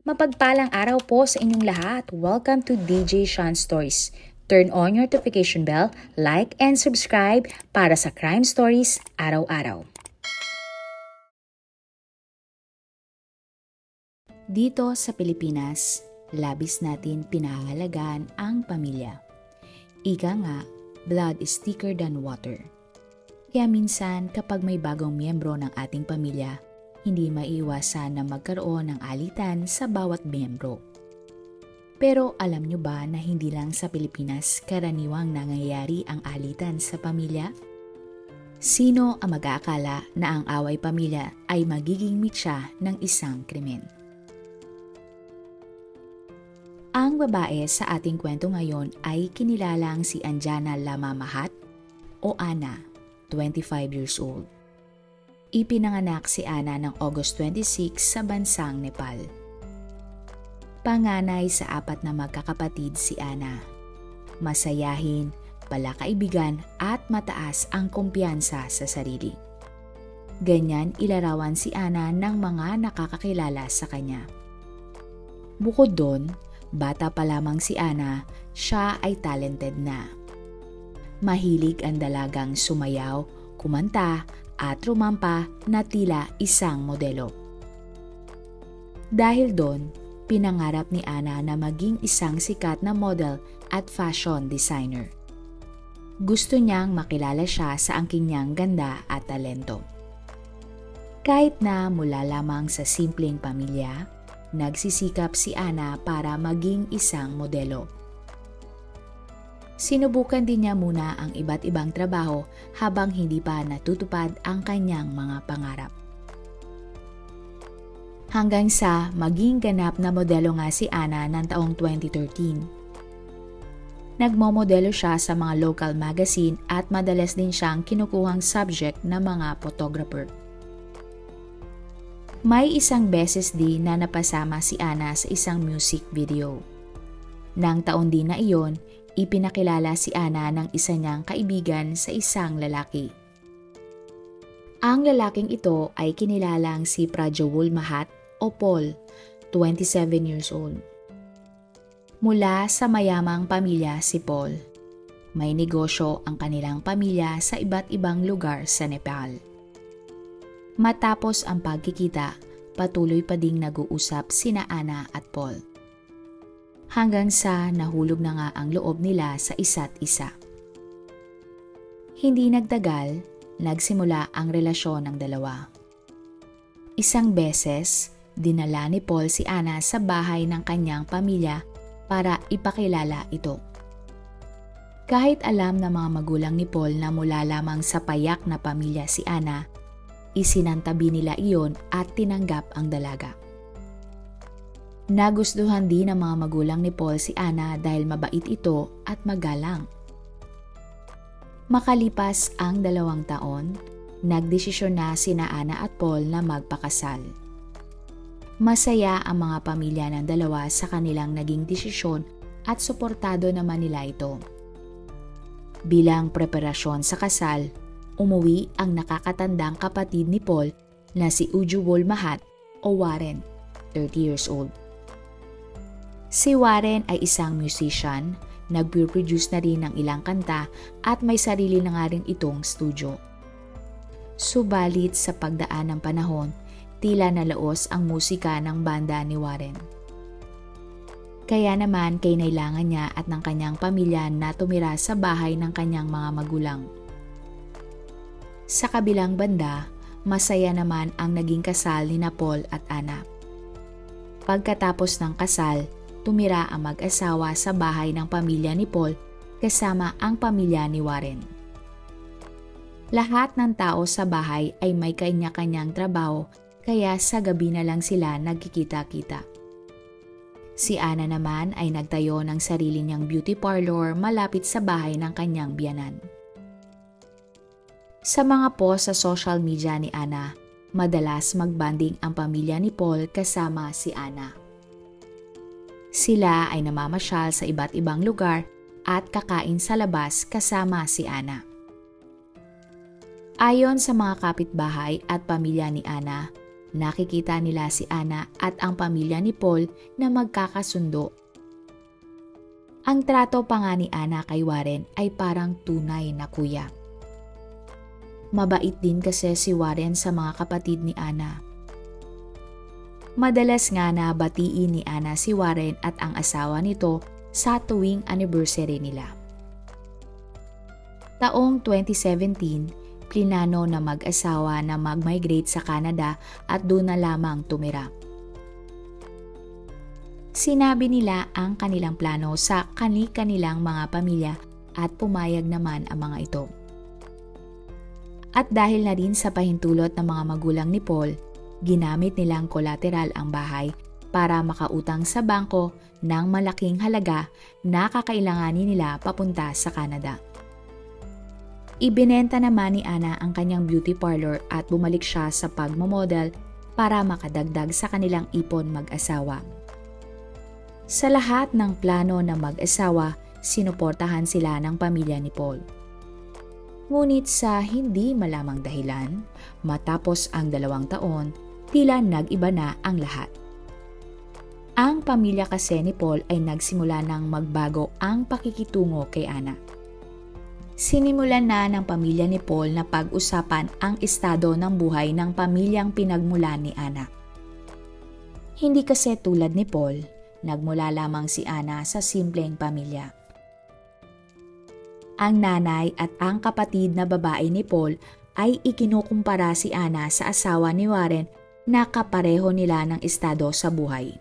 Mapagpalang araw po sa inyong lahat. Welcome to DJ Sean Stories. Turn on your notification bell, like and subscribe para sa crime stories araw-araw. Dito sa Pilipinas, labis natin pinahalagaan ang pamilya. Ika nga, blood is thicker than water. Kaya minsan kapag may bagong miyembro ng ating pamilya, hindi maiiwasan na magkaroon ng alitan sa bawat miyembro. Pero alam nyo ba na hindi lang sa Pilipinas karaniwang nangyayari ang alitan sa pamilya? Sino ang mag-aakala na ang away pamilya ay magiging mitya ng isang krimen? Ang babae sa ating kwento ngayon ay kinilalang si Anjana Lamamahat o Ana, 25 years old. Ipinanganak si Ana ng August 26 sa bansang Nepal. Panganay sa 4 na magkakapatid si Ana. Masayahin, palakaibigan at mataas ang kumpiyansa sa sarili. Ganyan ilarawan si Ana ng mga nakakakilala sa kanya. Bukod doon, bata pa lamang si Ana, siya ay talented na. Mahilig ang dalagang sumayaw, kumanta, at rumampa na tila isang modelo. Dahil doon, pinangarap ni Ana na maging isang sikat na model at fashion designer. Gusto niyang makilala siya sa angking niyang ganda at talento. Kahit na mula lamang sa simpleng pamilya, nagsisikap si Ana para maging isang modelo. Sinubukan din niya muna ang iba't ibang trabaho habang hindi pa natutupad ang kanyang mga pangarap. Hanggang sa maging ganap na modelo nga si Ana ng taong 2013. Nagmomodelo siya sa mga local magazine at madalas din siyang kinukuhang subject ng mga photographer. May isang beses din na napasama si Ana sa isang music video. Nang taon din na iyon, ipinakilala si Ana ng isa niyang kaibigan sa isang lalaki. Ang lalaking ito ay kinilalang si Prajwul Mahat o Paul, 27 years old. Mula sa mayamang pamilya si Paul. May negosyo ang kanilang pamilya sa iba't ibang lugar sa Nepal. Matapos ang pagkikita, patuloy pa ding nag-uusap sina Ana at Paul. Hanggang sa nahulog na nga ang loob nila sa isa't isa. Hindi nagtagal, nagsimula ang relasyon ng dalawa. Isang beses, dinala ni Paul si Ana sa bahay ng kanyang pamilya para ipakilala ito. Kahit alam ng mga magulang ni Paul na mula lamang sa payak na pamilya si Ana, isinantabi nila iyon at tinanggap ang dalaga. Nagustuhan din ng mga magulang ni Paul si Ana dahil mabait ito at magalang. Makalipas ang 2 taon, nagdesisyon na sina Ana at Paul na magpakasal. Masaya ang mga pamilya ng dalawa sa kanilang naging desisyon at suportado naman nila ito. Bilang preparasyon sa kasal, umuwi ang nakakatandang kapatid ni Paul na si Ujjwal Mahat o Warren, 30 years old. Si Warren ay isang musician, nag-produce na rin ng ilang kanta at may sarili na nga rin itong studio. Subalit sa pagdaan ng panahon, tila nalaos ang musika ng banda ni Warren. Kaya naman kinailangan niya at ng kanyang pamilya na tumira sa bahay ng kanyang mga magulang. Sa kabilang banda, masaya naman ang naging kasal ni Paul at Ana. Pagkatapos ng kasal, tumira ang mag-asawa sa bahay ng pamilya ni Paul kasama ang pamilya ni Warren. Lahat ng tao sa bahay ay may kanya-kanyang trabaho kaya sa gabi na lang sila nagkikita-kita. Si Ana naman ay nagtayo ng sarili niyang beauty parlor malapit sa bahay ng kanyang biyanan. Sa mga post sa social media ni Ana, madalas magbanding ang pamilya ni Paul kasama si Ana. Sila ay namamasyal sa iba't ibang lugar at kakain sa labas kasama si Ana. Ayon sa mga kapitbahay at pamilya ni Ana, nakikita nila si Ana at ang pamilya ni Paul na magkakasundo. Ang trato pa nga ni Ana kay Warren ay parang tunay na kuya. Mabait din kasi si Warren sa mga kapatid ni Ana. Madalas nga na batiin ni Ana si Warren at ang asawa nito sa tuwing anniversary nila. Taong 2017, plinano na mag-asawa na mag-migrate sa Canada at doon na lamang tumira. Sinabi nila ang kanilang plano sa kani-kanilang mga pamilya at pumayag naman ang mga ito. At dahil na rin sa pahintulot ng mga magulang ni Paul, ginamit nilang collateral ang bahay para makautang sa bangko ng malaking halaga na kakailanganin nila papunta sa Canada. Ibinenta naman ni Ana ang kanyang beauty parlor at bumalik siya sa pagmamodel para makadagdag sa kanilang ipon mag-asawa. Sa lahat ng plano ng mag-asawa, sinuportahan sila ng pamilya ni Paul. Ngunit sa hindi malamang dahilan, matapos ang 2 taon, tila nag-iba na ang lahat. Ang pamilya kasi ni Paul ay nagsimula ng magbago ang pakikitungo kay Ana. Sinimulan na ng pamilya ni Paul na pag-usapan ang estado ng buhay ng pamilyang pinagmulan ni Ana. Hindi kasi tulad ni Paul, nagmula lamang si Ana sa simpleng pamilya. Ang nanay at ang kapatid na babae ni Paul ay ikinukumpara si Ana sa asawa ni Warren na kapareho nila ng estado sa buhay.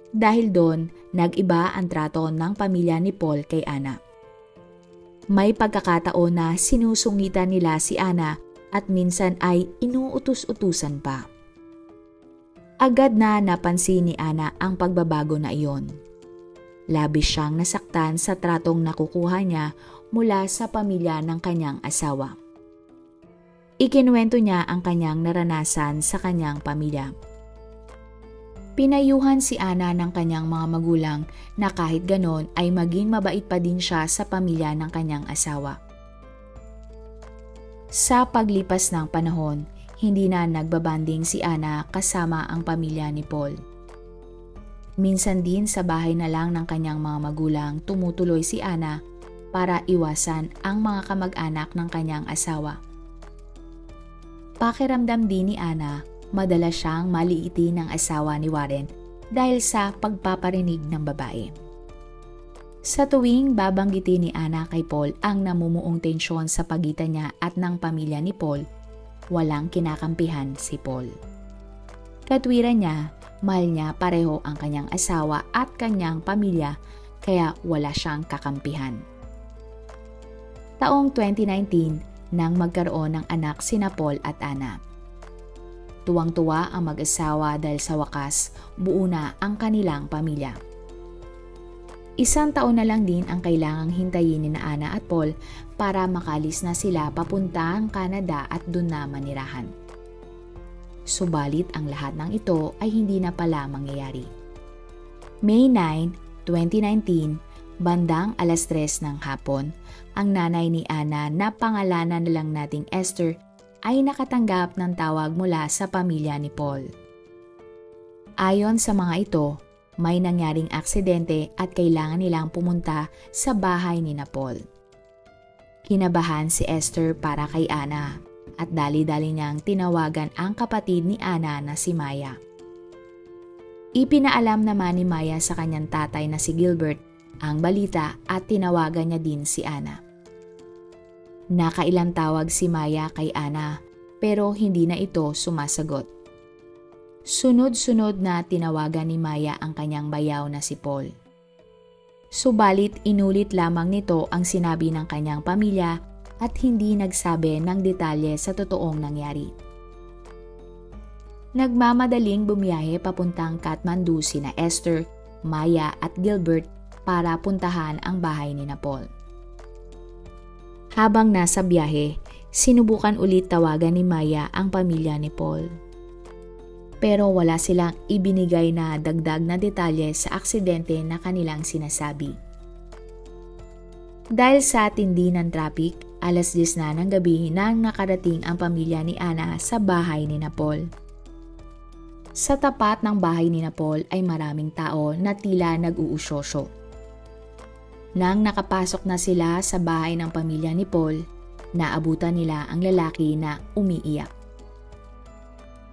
Dahil doon, nag-iba ang trato ng pamilya ni Paul kay Ana. May pagkakataon na sinusungitan nila si Ana at minsan ay inuutus-utusan pa. Agad na napansin ni Ana ang pagbabago na iyon. Labis siyang nasaktan sa tratong nakukuha niya mula sa pamilya ng kanyang asawa. Ikinuwento niya ang kanyang naranasan sa kanyang pamilya. Pinayuhan si Ana ng kanyang mga magulang na kahit ganon ay maging mabait pa din siya sa pamilya ng kanyang asawa. Sa paglipas ng panahon, hindi na nagbabanding si Ana kasama ang pamilya ni Paul. Minsan din sa bahay na lang ng kanyang mga magulang tumutuloy si Ana para iwasan ang mga kamag-anak ng kanyang asawa. Pakiramdam din ni Ana, madalas siyang maliitin ng asawa ni Warren dahil sa pagpaparinig ng babae. Sa tuwing babanggitin ni Ana kay Paul ang namumuong tensyon sa pagitan niya at ng pamilya ni Paul, walang kinakampihan si Paul. Katwiran niya, mahal niya pareho ang kanyang asawa at kanyang pamilya kaya wala siyang kakampihan. Taong 2019 nang magkaroon ng anak sina Paul at Ana. Tuwang-tuwa ang mag-asawa dahil sa wakas buo na ang kanilang pamilya. 1 taon na lang din ang kailangang hintayin ni Ana at Paul para makalis na sila papuntang Canada at doon na manirahan. Subalit ang lahat ng ito ay hindi na pala mangyayari. May 9, 2019, bandang 3:00 ng hapon, ang nanay ni Ana na pangalanan na lang nating Esther ay nakatanggap ng tawag mula sa pamilya ni Paul. Ayon sa mga ito, may nangyaring aksidente at kailangan nilang pumunta sa bahay ni Paul. Kinabahan si Esther para kay Ana at dali-dali niyang tinawagan ang kapatid ni Ana na si Maya. Ipinaalam naman ni Maya sa kanyang tatay na si Gilbert ang balita at tinawagan niya din si Ana. Nakailang tawag si Maya kay Ana pero hindi na ito sumasagot. Sunod-sunod na tinawagan ni Maya ang kanyang bayaw na si Paul. Subalit inulit lamang nito ang sinabi ng kanyang pamilya at hindi nagsabi ng detalye sa totoong nangyari. Nagmamadaling bumiyahe papuntang Kathmandu sina Esther, Maya at Gilbert para puntahan ang bahay ni Paul. Habang nasa biyahe, sinubukan ulit tawagan ni Maya ang pamilya ni Paul. Pero wala silang ibinigay na dagdag na detalye sa aksidente na kanilang sinasabi. Dahil sa tindi ng traffic, 10:00 na ng gabi nang nakarating ang pamilya ni Ana sa bahay ni Paul. Sa tapat ng bahay ni Paul ay maraming tao na tila nag-uusyoso. Nang nakapasok na sila sa bahay ng pamilya ni Paul, naabutan nila ang lalaki na umiiyak.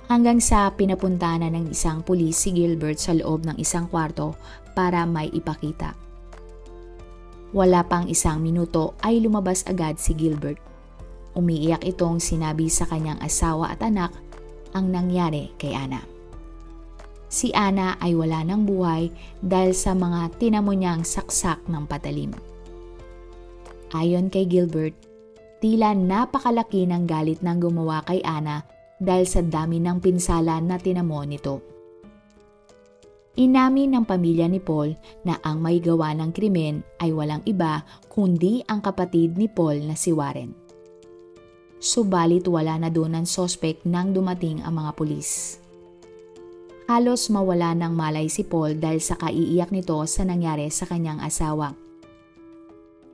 Hanggang sa pinapunta na ng isang pulis si Gilbert sa loob ng isang kwarto para may ipakita. Wala pang isang minuto ay lumabas agad si Gilbert. Umiiyak itong sinabi sa kanyang asawa at anak ang nangyari kay Ana. Si Ana ay wala ng buhay dahil sa mga tinamo niyang saksak ng patalim. Ayon kay Gilbert, tila napakalaki ng galit ng gumawa kay Ana dahil sa dami ng pinsala na tinamo nito. Inamin ng pamilya ni Paul na ang may gawa ng krimen ay walang iba kundi ang kapatid ni Paul na si Warren. Subalit wala na doon ang sospek nang dumating ang mga pulis. Halos mawala ng malay si Paul dahil sa kaiiyak nito sa nangyari sa kanyang asawa.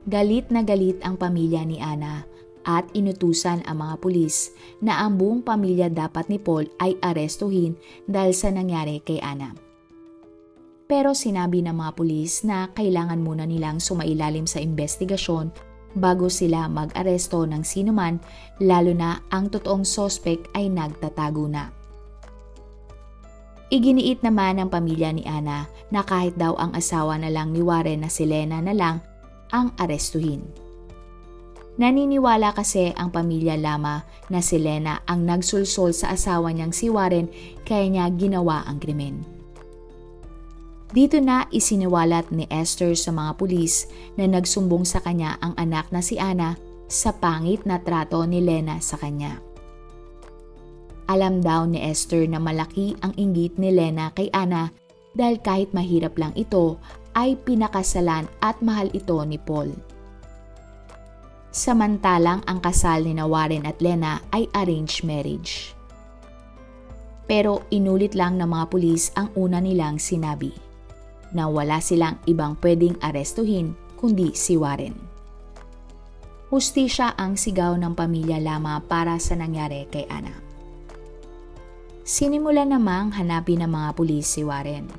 Galit na galit ang pamilya ni Ana at inutusan ang mga pulis na ang buong pamilya dapat ni Paul ay arestuhin dahil sa nangyari kay Ana. Pero sinabi ng mga pulis na kailangan muna nilang sumailalim sa investigasyon bago sila mag-aresto ng sinuman, lalo na ang totoong sospek ay nagtatago na. Iginiit naman ng pamilya ni Ana na kahit daw ang asawa na lang ni Warren na si Lena na lang ang arestuhin. Naniniwala kasi ang pamilya Lama na si Lena ang nagsulsol sa asawa niyang si Warren kaya niya ginawa ang krimen. Dito na isiniwalat ni Esther sa mga pulis na nagsumbong sa kanya ang anak na si Ana sa pangit na trato ni Lena sa kanya. Alam daw ni Esther na malaki ang inggit ni Lena kay Ana dahil kahit mahirap lang ito ay pinakasalan at mahal ito ni Paul. Samantalang ang kasal ni Warren at Lena ay arranged marriage. Pero inulit lang ng mga pulis ang una nilang sinabi, na wala silang ibang pwedeng arestuhin kundi si Warren. Hustisya ang sigaw ng pamilya Lama para sa nangyari kay Ana. Sinimula namang hanapin ng mga pulis si Warren.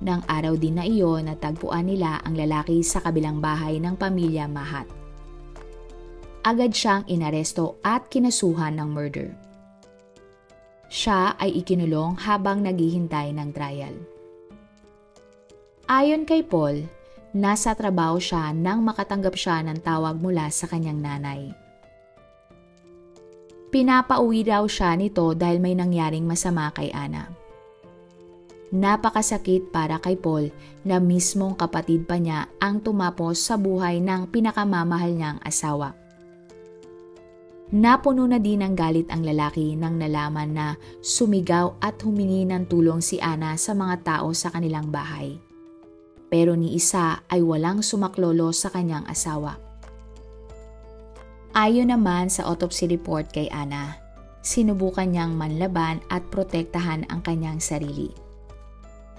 Nang araw din na iyon natagpuan nila ang lalaki sa kabilang bahay ng pamilya Mahat. Agad siyang inaresto at kinasuhan ng murder. Siya ay ikinulong habang naghihintay ng trial. Ayon kay Paul, nasa trabaho siya nang makatanggap siya ng tawag mula sa kanyang nanay. Pinapauwi daw siya nito dahil may nangyaring masama kay Ana. Napakasakit para kay Paul na mismong kapatid pa niya ang tumapos sa buhay ng pinakamamahal niyang asawa. Napuno na din ng galit ang lalaki nang nalaman na sumigaw at humingi ng tulong si Ana sa mga tao sa kanilang bahay. Pero ni isa ay walang sumaklolo sa kanyang asawa. Ayon naman sa autopsy report kay Ana, sinubukan niyang manlaban at protektahan ang kanyang sarili.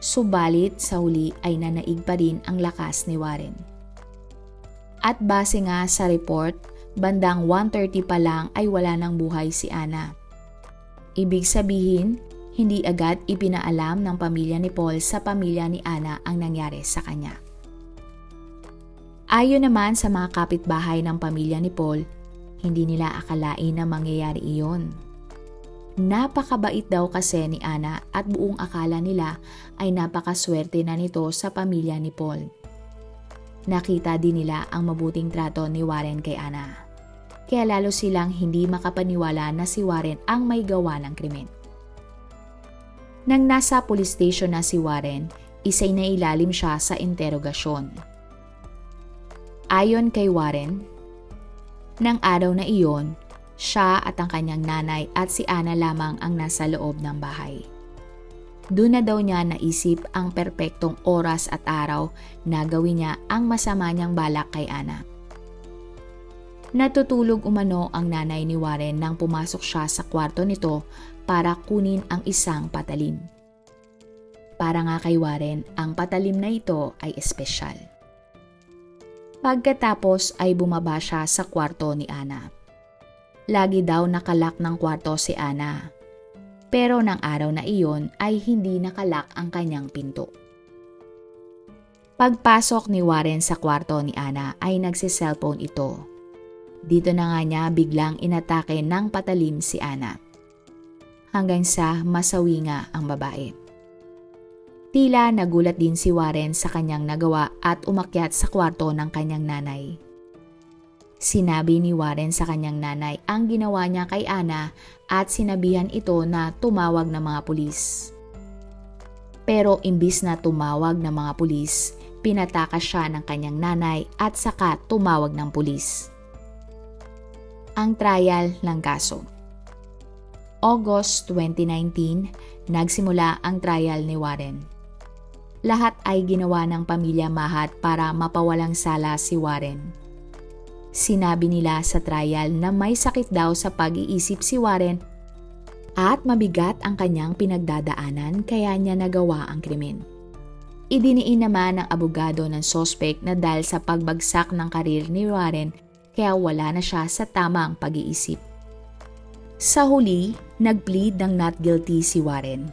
Subalit sa huli ay nanaig pa rin ang lakas ni Warren. At base nga sa report, bandang 1:30 pa lang ay wala ng buhay si Ana. Ibig sabihin, hindi agad ipinaalam ng pamilya ni Paul sa pamilya ni Ana ang nangyari sa kanya. Ayon naman sa mga kapitbahay ng pamilya ni Paul, hindi nila akalain na mangyayari iyon. Napakabait daw kasi ni Ana at buong akala nila ay napakaswerte na nito sa pamilya ni Paul. Nakita din nila ang mabuting trato ni Warren kay Ana. Kaya lalo silang hindi makapaniwala na si Warren ang may gawa ng krimen. Nang nasa police station na si Warren, isa'y nailalim siya sa interogasyon. Ayon kay Warren, nang araw na iyon, siya at ang kanyang nanay at si Ana lamang ang nasa loob ng bahay. Doon na daw niya naisip ang perpektong oras at araw na gawin niya ang masama niyang balak kay Ana. Natutulog umano ang nanay ni Warren nang pumasok siya sa kwarto nito para kunin ang isang patalim. Para nga kay Warren, ang patalim na ito ay espesyal. Pagkatapos ay bumaba siya sa kwarto ni Ana. Lagi daw nakalak ng kwarto si Ana. Pero ng araw na iyon ay hindi nakalak ang kanyang pinto. Pagpasok ni Warren sa kwarto ni Ana ay nagsi-cellphone ito. Dito na nga niya biglang inatake ng patalim si Ana. Hanggang sa masawi nga ang babae. Tila nagulat din si Warren sa kanyang nagawa at umakyat sa kwarto ng kanyang nanay. Sinabi ni Warren sa kanyang nanay ang ginawa niya kay Ana at sinabihan ito na tumawag ng mga pulis. Pero imbis na tumawag ng mga pulis, pinatakas siya ng kanyang nanay at saka tumawag ng pulis. Ang trial ng kaso. August 2019, nagsimula ang trial ni Warren. Lahat ay ginawa ng pamilya Mahat para mapawalang sala si Warren. Sinabi nila sa trial na may sakit daw sa pag-iisip si Warren at mabigat ang kanyang pinagdadaanan kaya niya nagawa ang krimen. Idiniin naman ng abogado ng suspect na dahil sa pagbagsak ng karir ni Warren kaya wala na siya sa tamang pag-iisip. Sa huli, nag-plead ng not guilty si Warren.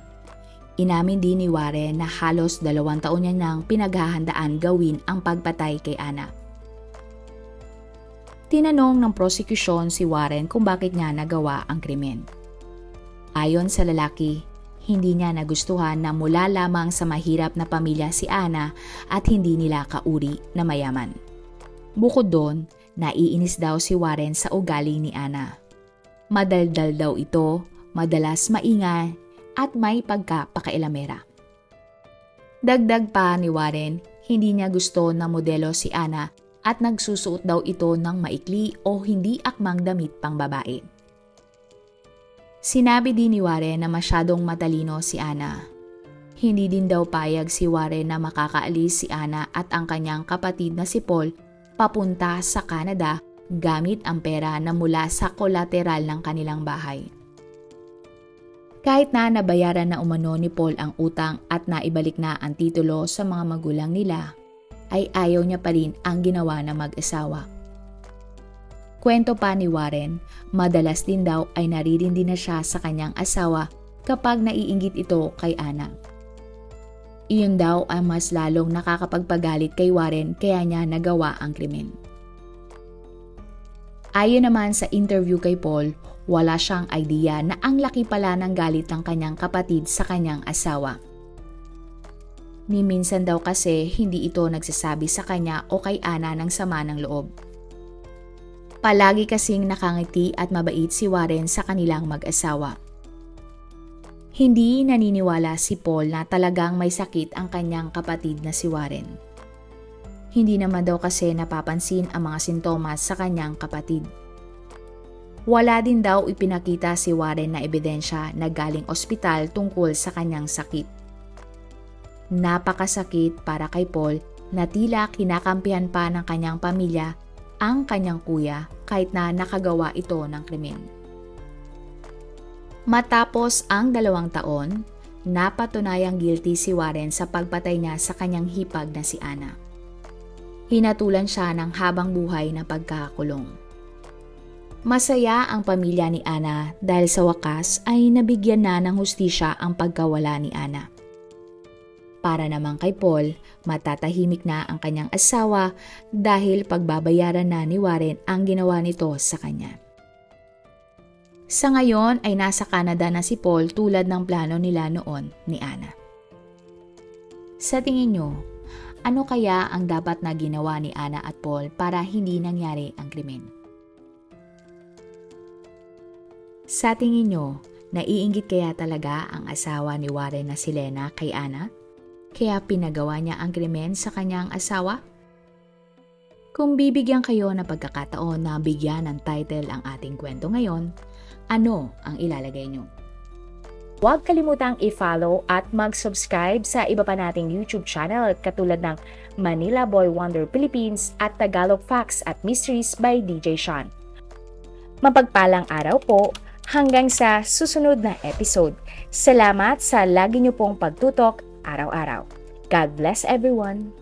Inamin din ni Warren na halos 2 taon niya nang pinaghahandaan gawin ang pagpatay kay Ana. Tinanong ng prosecution si Warren kung bakit niya nagawa ang krimen. Ayon sa lalaki, hindi niya nagustuhan na mula lamang sa mahirap na pamilya si Ana at hindi nila kauri na mayaman. Bukod doon, naiinis daw si Warren sa ugali ni Ana. Madaldal daw ito, madalas maingay at may pagkapakailamera. Dagdag pa ni Warren, hindi niya gusto na modelo si Ana at nagsusuot daw ito ng maikli o hindi akmang damit pang babae. Sinabi din ni Warren na masyadong matalino si Ana. Hindi din daw payag si Warren na makakaalis si Ana at ang kanyang kapatid na si Paul papunta sa Canada gamit ang pera na mula sa kolateral ng kanilang bahay. Kahit na nabayaran na umano ni Paul ang utang at naibalik na ang titulo sa mga magulang nila, ay ayaw niya pa rin ang ginawa ng mag-asawa. Kwento pa ni Warren, madalas din daw ay naririndi na siya sa kanyang asawa kapag naiinggit ito kay Ana. Iyon daw ang mas lalong nakakapagpagalit kay Warren kaya niya nagawa ang krimen. Ayon naman sa interview kay Paul, wala siyang idea na ang laki pala ng galit ng kanyang kapatid sa kanyang asawa. Ni minsan daw kasi hindi ito nagsasabi sa kanya o kay Ana ng sama ng loob. Palagi kasing nakangiti at mabait si Warren sa kanilang mag-asawa. Hindi naniniwala si Paul na talagang may sakit ang kanyang kapatid na si Warren. Hindi naman daw kasi napapansin ang mga sintomas sa kanyang kapatid. Wala din daw ipinakita si Warren na ebidensya na galing ospital tungkol sa kanyang sakit. Napakasakit para kay Paul na tila kinakampihan pa ng kanyang pamilya ang kanyang kuya kahit na nakagawa ito ng krimen. Matapos ang 2 taon, napatunayang guilty si Warren sa pagpatay niya sa kanyang hipag na si Ana. Hinatulan siya ng habang buhay na pagkakakulong. Masaya ang pamilya ni Ana dahil sa wakas ay nabigyan na ng hustisya ang pagkawala ni Ana. Para naman kay Paul, matatahimik na ang kanyang asawa dahil pagbabayaran na ni Warren ang ginawa nito sa kanya. Sa ngayon ay nasa Canada na si Paul tulad ng plano nila noon ni Ana. Sa tingin nyo, ano kaya ang dapat na ginawa ni Ana at Paul para hindi nangyari ang krimen? Sa tingin nyo, naiinggit kaya talaga ang asawa ni Warren na si Lena kay Ana? Kaya pinagawa niya ang krimen sa kanyang asawa? Kung bibigyan kayo ng pagkakataon na bigyan ng title ang ating kwento ngayon, ano ang ilalagay nyo? Huwag kalimutang i-follow at mag-subscribe sa iba pa nating YouTube channel katulad ng Manila Boy Wonder Philippines at Tagalog Facts at Mysteries by DJ Sean. Mapagpalang araw po hanggang sa susunod na episode. Salamat sa lagi niyo pong pagtutok araw-araw. God bless everyone!